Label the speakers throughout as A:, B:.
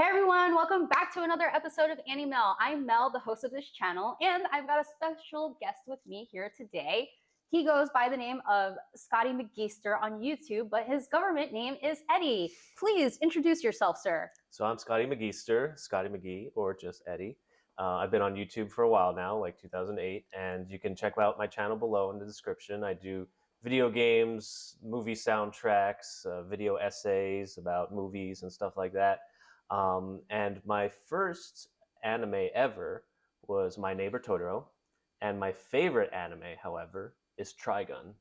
A: Hey everyone, welcome back to another episode of Annie Mel. I'm Mel, the host of this channel, and I've got a special guest with me here today. He goes by the name of Scotty McGeester on YouTube, but his government name is Eddie. Please introduce yourself, sir.
B: So I'm Scotty McGeester, Scotty McGee, or just Eddie. I've been on YouTube for a while now, like 2008, and you can check out my channel below in the description. I do video games, movie soundtracks, video essays about movies and stuff like that. And my first anime ever was My Neighbor Totoro, and my favorite anime, however, is Trigun.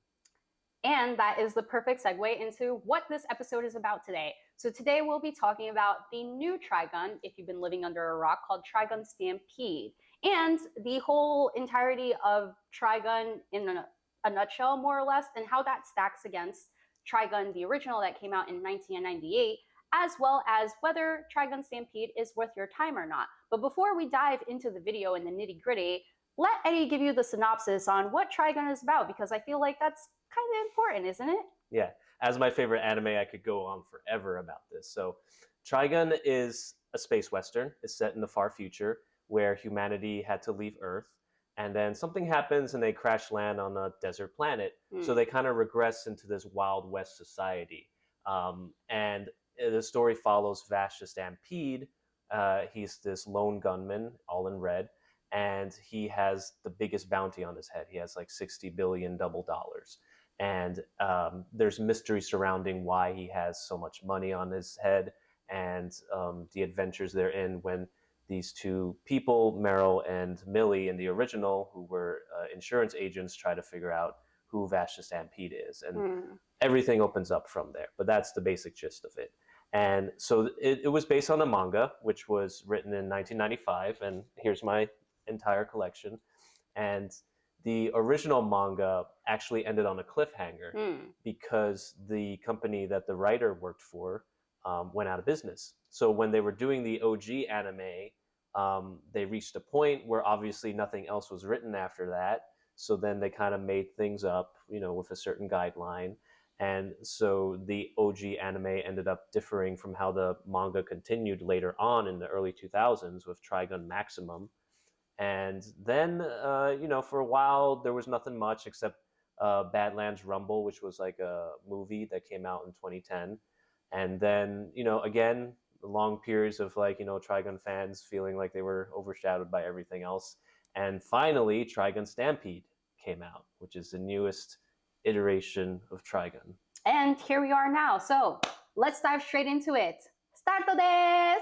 A: And that is the perfect segue into what this episode is about today. So today we'll be talking about the new Trigun, if you've been living under a rock, called Trigun Stampede. And the whole entirety of Trigun in a nutshell, more or less, and how that stacks against Trigun, the original that came out in 1998, as well as whether Trigun Stampede is worth your time or not. But before we dive into the video and the nitty-gritty, let Eddie give you the synopsis on what Trigun is about, because I feel like that's kind of important, isn't it?
B: Yeah, as my favorite anime, I could go on forever about this. So Trigun is a space western. It's set in the far future where humanity had to leave Earth, and then something happens and they crash land on a desert planet. So they kind of regress into this Wild West society. And the story follows Vash Stampede. He's this lone gunman, all in red, and he has the biggest bounty on his head. He has like 60 billion double dollars. And there's mystery surrounding why he has so much money on his head, and the adventures they're in when these two people, Meryl and Millie in the original, who were insurance agents, try to figure out who Vash Stampede is. And everything opens up from there. But that's the basic gist of it. And so it was based on a manga, which was written in 1995. And here's my entire collection. And the original manga actually ended on a cliffhanger because the company that the writer worked for went out of business. So when they were doing the OG anime, they reached a point where obviously nothing else was written after that. So then they kind of made things up, with a certain guideline. And so the OG anime ended up differing from how the manga continued later on in the early 2000s with Trigun Maximum. And then, for a while, there was nothing much except Badlands Rumble, which was like a movie that came out in 2010. And then, again, long periods of Trigun fans feeling like they were overshadowed by everything else. And finally, Trigun Stampede came out, which is the newest iteration of Trigun.
A: And here we are now. So let's dive straight into it. Starto desu!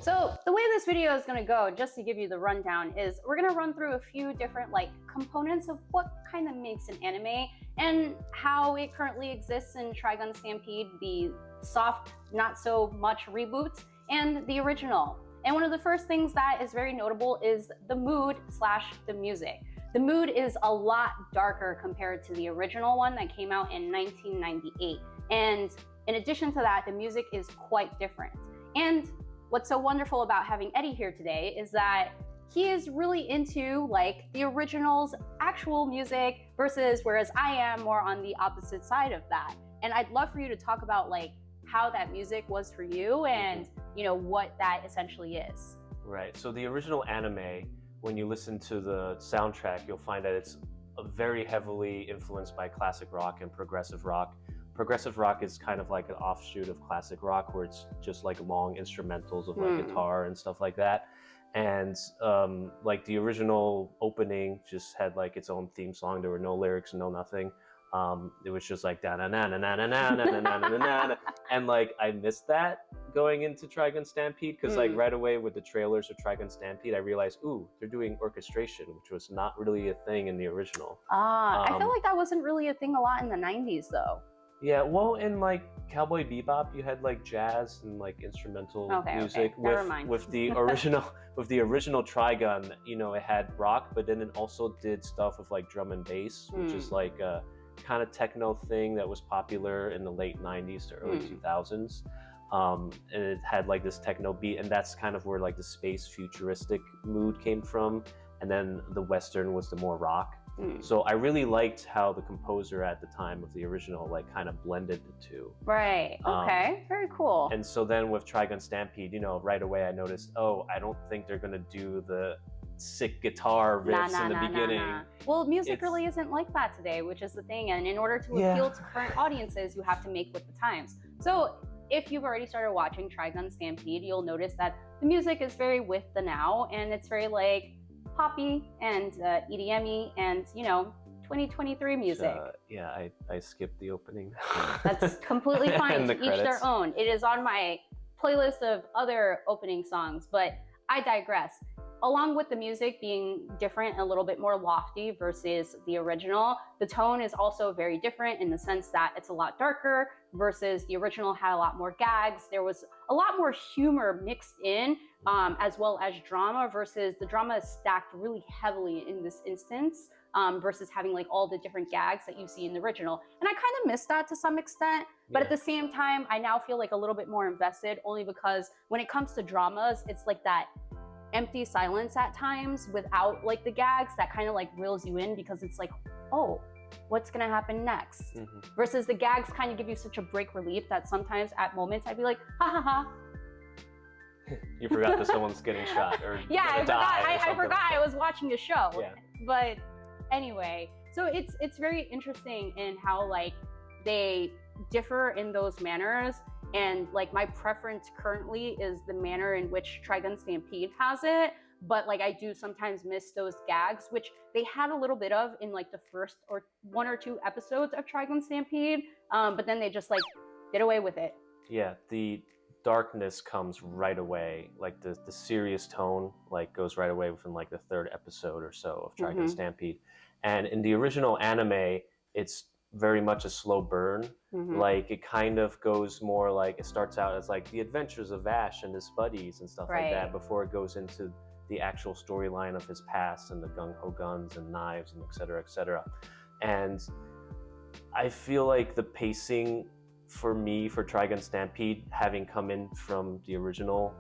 A: So the way this video is going to go, just to give you the rundown, is we're going to run through a few different components of what kind of makes an anime and how it currently exists in Trigun Stampede, the soft, not so much reboot, and the original. And one of the first things that is very notable is the mood / the music. The mood is a lot darker compared to the original one that came out in 1998. And in addition to that, the music is quite different. And what's so wonderful about having Eddie here today is that he is really into the original's actual music versus whereas I am more on the opposite side of that. And I'd love for you to talk about how that music was for you and what that essentially is.
B: Right. So the original anime, when you listen to the soundtrack, you'll find that it's very heavily influenced by classic rock and progressive rock. Progressive rock is kind of like an offshoot of classic rock, where it's just long instrumentals of guitar and stuff like that. And the original opening just had its own theme song. There were no lyrics, no nothing. It was just da na na na na na na na na na na, and I missed that going into Trigun Stampede because right away with the trailers of Trigun Stampede, I realized, ooh, they're doing orchestration, which was not really a thing in the original.
A: I feel like that wasn't really a thing a lot in the 90s though.
B: Yeah, well, in Cowboy Bebop, you had jazz and instrumental music. With the original Trigun, it had rock, but then it also did stuff with drum and bass, which is a kind of techno thing that was popular in the late 90s to early 2000s. And it had this techno beat, and that's kind of where the space futuristic mood came from. And then the Western was the more rock. So I really liked how the composer at the time of the original like kind of blended the two.
A: Right. Okay. Very cool.
B: And so then with Trigun Stampede, you know, right away I noticed, oh, I don't think they're gonna do the sick guitar riffs in the beginning.
A: Well, music really isn't like that today, which is the thing. And in order to appeal to current audiences, you have to make with the times. So if you've already started watching Trigun Stampede, you'll notice that the music is very with the now, and it's very like poppy and EDM-y and, you know, 2023 music.
B: I skipped the opening.
A: That's completely fine. To each
B: credits.
A: their own. It is on my playlist of other opening songs, but I digress. Along with the music being different, a little bit more lofty versus the original, the tone is also very different in the sense that it's a lot darker versus the original had a lot more gags. There was a lot more humor mixed in, as well as drama, versus the drama is stacked really heavily in this instance, versus having like all the different gags that you see in the original. And I kind of miss that to some extent, but at the same time, I now feel like a little bit more invested, only because when it comes to dramas, it's like that empty silence at times without like the gags that kind of like reels you in, because it's like, oh, what's gonna happen next? Versus the gags kind of give you such a break relief that sometimes at moments I'd be like, ha ha ha.
B: You forgot that someone's getting shot or
A: I
B: die
A: forgot I was watching a show.
B: Yeah.
A: But anyway, so it's very interesting in how like they differ in those manners. And like my preference currently is the manner in which Trigun Stampede has it, but like I do sometimes miss those gags, which they had a little bit of in like the first or 1 or 2 episodes of Trigun Stampede, but then they just like did away with it.
B: Yeah, the darkness comes right away, like the serious tone like goes right away within like the 3rd episode or so of Trigun Stampede. And in the original anime, it's very much a slow burn. Like it kind of goes more like, it starts out as like the adventures of Vash and his buddies and stuff like that before it goes into the actual storyline of his past and the gung-ho guns and knives and et cetera, et cetera. And I feel like the pacing for me for Trigun Stampede, having come in from the original,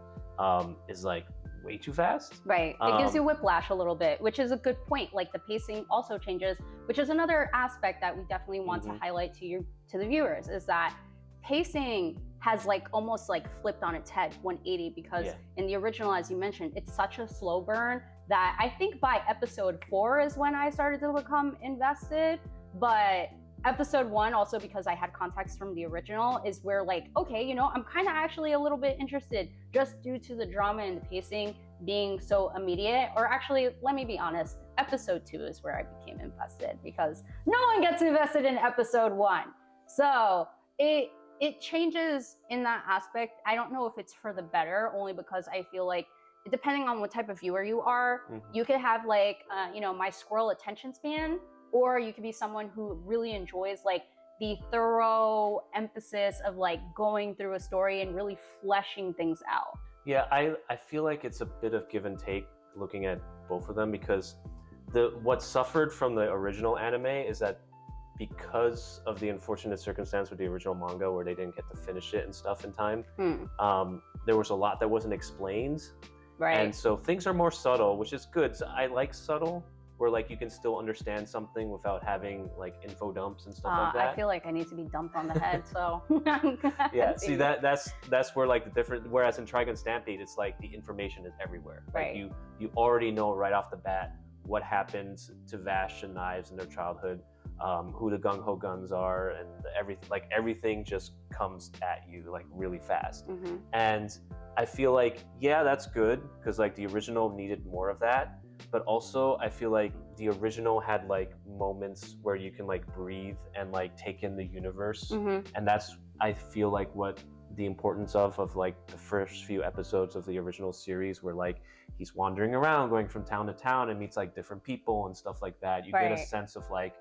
B: is like way too fast.
A: Right. It gives you whiplash a little bit, which is a good point. Like the pacing also changes, which is another aspect that we definitely want to highlight to the viewers, is that pacing has like almost like flipped on its head 180, because in the original, as you mentioned, it's such a slow burn that I think by episode 4 is when I started to become invested. But episode 1, also because I had context from the original, is where like, okay, you know, I'm kind of actually a little bit interested just due to the drama and the pacing being so immediate. Or actually, let me be honest, episode 2 is where I became invested, because no one gets invested in episode 1. So it changes in that aspect. I don't know if it's for the better, only because I feel like depending on what type of viewer you are, you could have like, you know, my squirrel attention span, or you could be someone who really enjoys like the thorough emphasis of like going through a story and really fleshing things out.
B: Yeah, I feel like it's a bit of give and take looking at both of them, because what suffered from the original anime is that because of the unfortunate circumstance with the original manga where they didn't get to finish it and stuff in time, there was a lot that wasn't explained.
A: Right.
B: And so things are more subtle, which is good. So I like subtle, where like you can still understand something without having like info dumps and stuff like that.
A: I feel like I need to be dumped on the head, so.
B: Yeah, see that's where like the different, whereas in Trigun Stampede, it's like the information is everywhere.
A: Right.
B: Like you already know right off the bat what happens to Vash and Knives in their childhood, who the gung-ho guns are, and everything just comes at you like really fast. And I feel like, yeah, that's good, because like the original needed more of that. But also I feel like the original had like moments where you can like breathe and like take in the universe. And that's, I feel like, what the importance of like the first few episodes of the original series, where like he's wandering around going from town to town and meets like different people and stuff like that. You get a sense of like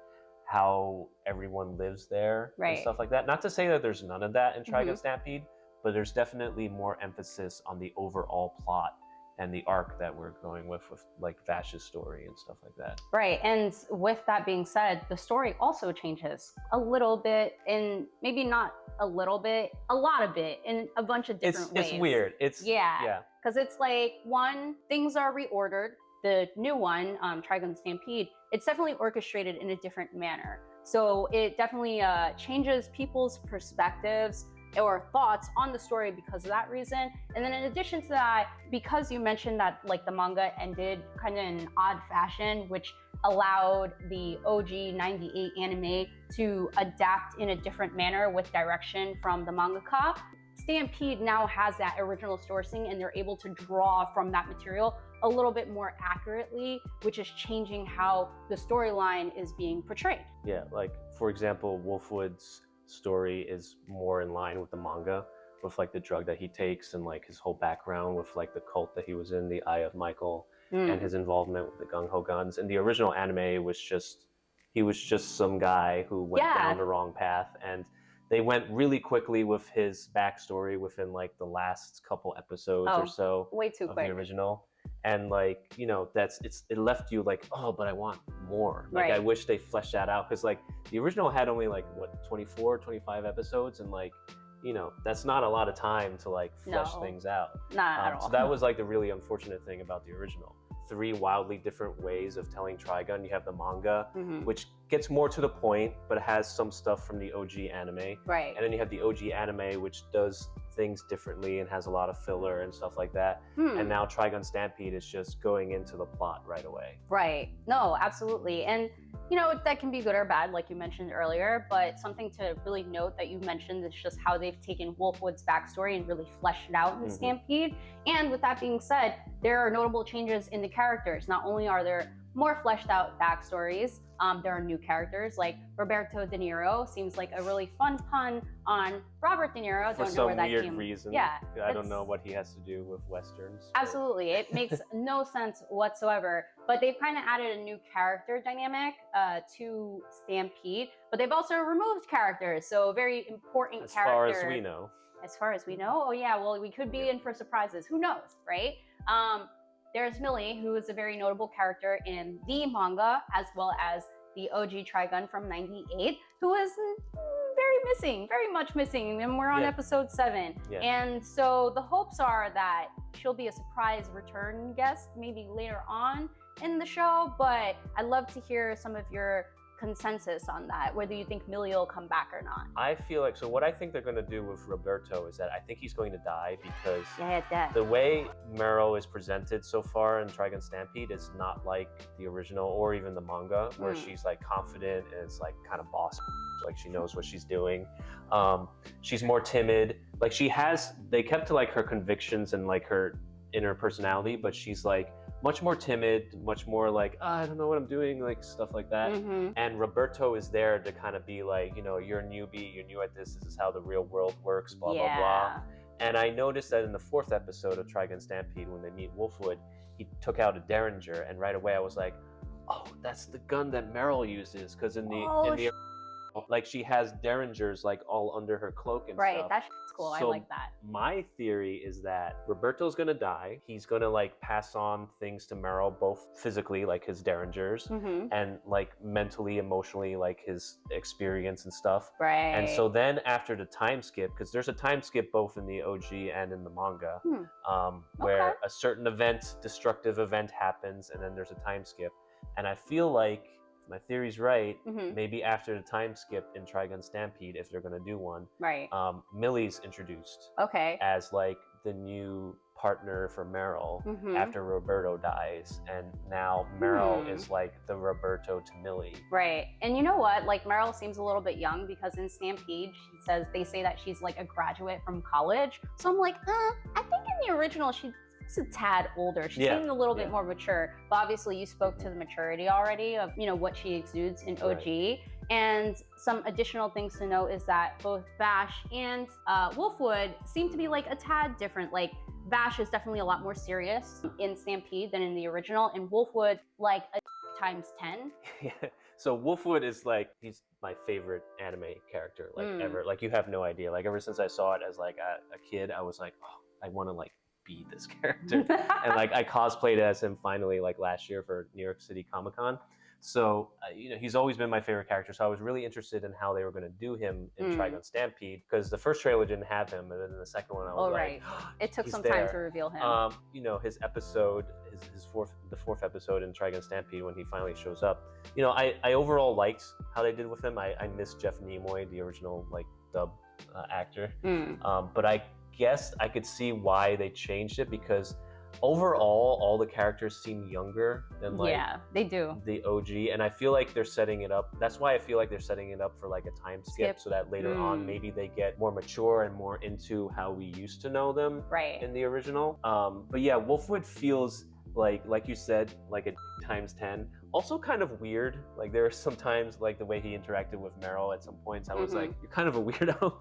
B: how everyone lives there and stuff like that. Not to say that there's none of that in Trigun Stampede, but there's definitely more emphasis on the overall plot and the arc that we're going with like Vash's story and stuff like that. Right,
A: and with that being said, the story also changes a little bit, in maybe not a little bit, a lot of it, in a bunch of different ways.
B: It's weird.
A: Yeah. Because it's like, one, things are reordered. The new one, Trigun Stampede, it's definitely orchestrated in a different manner. So it definitely changes people's perspectives or thoughts on the story because of that reason. And then in addition to that, because you mentioned that like the manga ended kind of in an odd fashion, which allowed the OG 98 anime to adapt in a different manner with direction from the mangaka, Stampede now has that original sourcing and they're able to draw from that material a little bit more accurately, which is changing how the storyline is being portrayed.
B: Yeah, like for example, Wolfwood's story is more in line with the manga, with like the drug that he takes and like his whole background with like the cult that he was in, the Eye of Michael, and his involvement with the Gung Ho Guns. In the original anime, he was just some guy who went down the wrong path, and they went really quickly with his backstory within like the last couple episodes or so
A: way too
B: of
A: quick.
B: the original. And like, you know, it left you like, oh, but I want more. Like, I wish they fleshed that out, because like the original had only like what, 24, 25 episodes, and like, you know, that's not a lot of time to like flesh things out.
A: Not at all.
B: So that was like the really unfortunate thing about the original. 3 wildly different ways of telling Trigun. You have the manga, which gets more to the point, but has some stuff from the OG anime.
A: Right.
B: And then you have the OG anime, which does things differently and has a lot of filler and stuff like that. And now Trigun Stampede is just going into the plot right away.
A: Right. No, absolutely. And you know, that can be good or bad, like you mentioned earlier, but something to really note that you mentioned is just how they've taken Wolfwood's backstory and really fleshed it out in Stampede. And with that being said, there are notable changes in the characters. Not only are there more fleshed out backstories, there are new characters like Roberto De Niro. Seems like a really fun pun on Robert De Niro.
B: For
A: don't know where that
B: some weird
A: came.
B: reason.
A: Yeah,
B: I don't know what he has to do with Westerns.
A: Absolutely. It makes no sense whatsoever. But they've kind of added a new character dynamic to Stampede. But they've also removed characters. So very important
B: as
A: character.
B: far as we know.
A: As far as we know? Oh yeah, well, we could be in for surprises. Who knows, right? There's Millie, who is a very notable character in the manga, as well as the OG Trigun from '98, who is very much missing, and we're on episode 7. And so the hopes are that she'll be a surprise return guest maybe later on in the show, but I'd love to hear some of your consensus on that, whether you think Millie will come back or not.
B: I feel like, so what I think they're going to do with Roberto is that I think he's going to die, because
A: that.
B: the way Meryl is presented so far in Trigun Stampede is not like the original or even the manga, where she's like confident and is like kind of boss, like she knows what she's doing. She's more timid. Like they kept to like her convictions and like her inner personality, but she's like much more timid, much more like, I don't know what I'm doing, like stuff like that. And Roberto is there to kind of be like, you know, you're a newbie, you're new at this is how the real world works, blah, blah, blah. And I noticed that in the 4th episode of Trigun Stampede, when they meet Wolfwood, he took out a Derringer, and right away I was like, oh, that's the gun that Meryl uses, because in the like she has Derringers like all under her cloak and stuff.
A: That's cool.
B: So
A: I like that.
B: My theory is that Roberto's gonna die. He's gonna like pass on things to Meryl, both physically, like his Derringers, and like mentally, emotionally, like his experience and stuff. And so then after the time skip, because there's a time skip both in the OG and in the manga, where a certain destructive event happens, and then there's a time skip. And I feel like, if my theory's right, maybe after the time skip in Trigun Stampede, if they're going to do one, Millie's introduced as like the new partner for Meryl after Roberto dies, and now Meryl is like the Roberto to Millie.
A: And you know what? Like Meryl seems a little bit young, because in Stampede, they say that she's like a graduate from college. So I'm like, I think in the original she's a tad older. She seemed a little bit more mature, but obviously you spoke to the maturity already of, you know, what she exudes in OG. And some additional things to note is that both Vash and Wolfwood seem to be like a tad different. Like Vash is definitely a lot more serious in Stampede than in the original, and Wolfwood like a times 10.
B: So Wolfwood is like, he's my favorite anime character like ever. Like you have no idea. Like ever since I saw it as like a kid, I was like, oh, I want to like be this character. And like I cosplayed as him finally like last year for New York City Comic-Con. So, you know, he's always been my favorite character. So I was really interested in how they were going to do him in Trigun Stampede, because the first trailer didn't have him, and then in the second one I was like,
A: it took some
B: there.
A: time to reveal him.
B: You know, his episode, the fourth episode in Trigun Stampede when he finally shows up. You know, I overall liked how they did with him. I miss Jeff Nimoy, the original like dub actor, but I guess I could see why they changed it, because overall all the characters seem younger than like
A: they do
B: the OG, and I feel like they're setting it up. That's why I feel like they're setting it up for like a time skip, so that later on maybe they get more mature and more into how we used to know them in the original. But yeah, Wolfwood feels like you said, like a times 10. Also kind of weird. Like there are some times like the way he interacted with Meryl at some points, I was like, you're kind of a weirdo.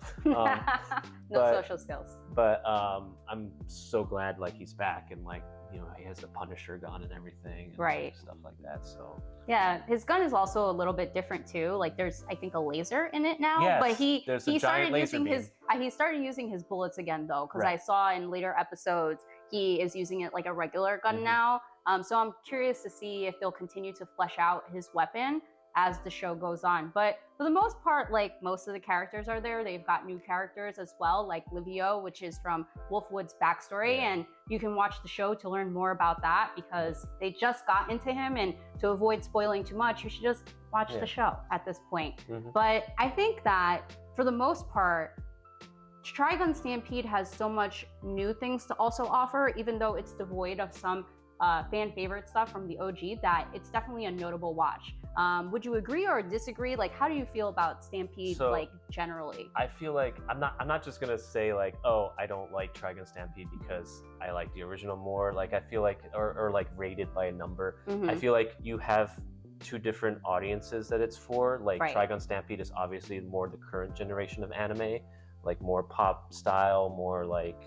A: No social skills.
B: But I'm so glad like he's back, and like, you know, he has the Punisher gun and everything, and stuff like that. So
A: yeah, his gun is also a little bit different too. Like there's, I think, a laser in it now.
B: Yes,
A: but he started using
B: beam.
A: he started using his bullets again though, because I saw in later episodes he is using it like a regular gun now. So I'm curious to see if they'll continue to flesh out his weapon as the show goes on. But for the most part, like most of the characters are there. They've got new characters as well, like Livio, which is from Wolfwood's backstory. And you can watch the show to learn more about that, because they just got into him. And to avoid spoiling too much, you should just watch the show at this point. But I think that for the most part, Trigun Stampede has so much new things to also offer, even though it's devoid of some fan favorite stuff from the OG, that it's definitely a notable watch. Would you agree or disagree? Like, how do you feel about Stampede, like generally?
B: I feel like I'm not just gonna say like, oh, I don't like Trigun Stampede because I like the original more. Like I feel like, or like rated by a number. I feel like you have two different audiences that it's for. Like Trigun Stampede is obviously more the current generation of anime, like more pop style, more like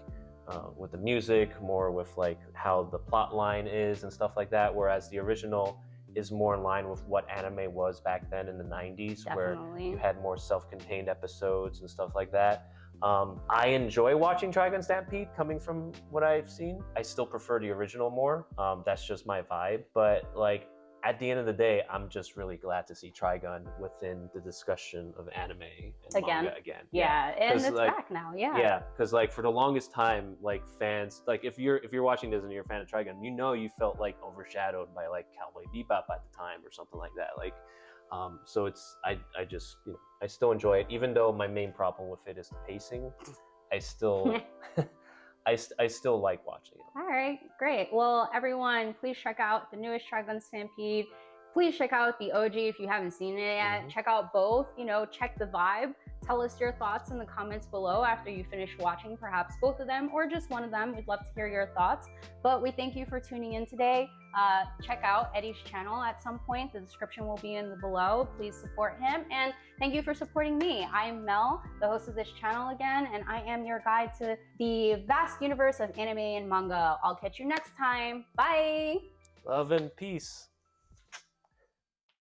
B: with the music, more with like how the plot line is and stuff like that, whereas the original is more in line with what anime was back then in the 90s, where you had more self-contained episodes and stuff like that. I enjoy watching Trigun Stampede. Coming from what I've seen, I still prefer the original more. That's just my vibe. But like at the end of the day, I'm just really glad to see Trigun within the discussion of anime and manga again.
A: Yeah, and it's
B: like,
A: back now.
B: Yeah, because like for the longest time, like fans, like if you're watching this and you're a fan of Trigun, you know you felt like overshadowed by like Cowboy Bebop at the time or something like that. Like, so it's I just, you know, I still enjoy it, even though my main problem with it is the pacing. I still I still like watching it.
A: All right, great. Well, everyone, please check out the newest Trigun Stampede. Please check out the OG if you haven't seen it yet. Check out both, you know, check the vibe. Tell us your thoughts in the comments below after you finish watching perhaps both of them or just one of them. We'd love to hear your thoughts. But we thank you for tuning in today. Check out Eddie's channel at some point. The description will be in the below. Please support him. And thank you for supporting me. I'm Mel, the host of this channel again, and I am your guide to the vast universe of anime and manga. I'll catch you next time. Bye.
B: Love and peace.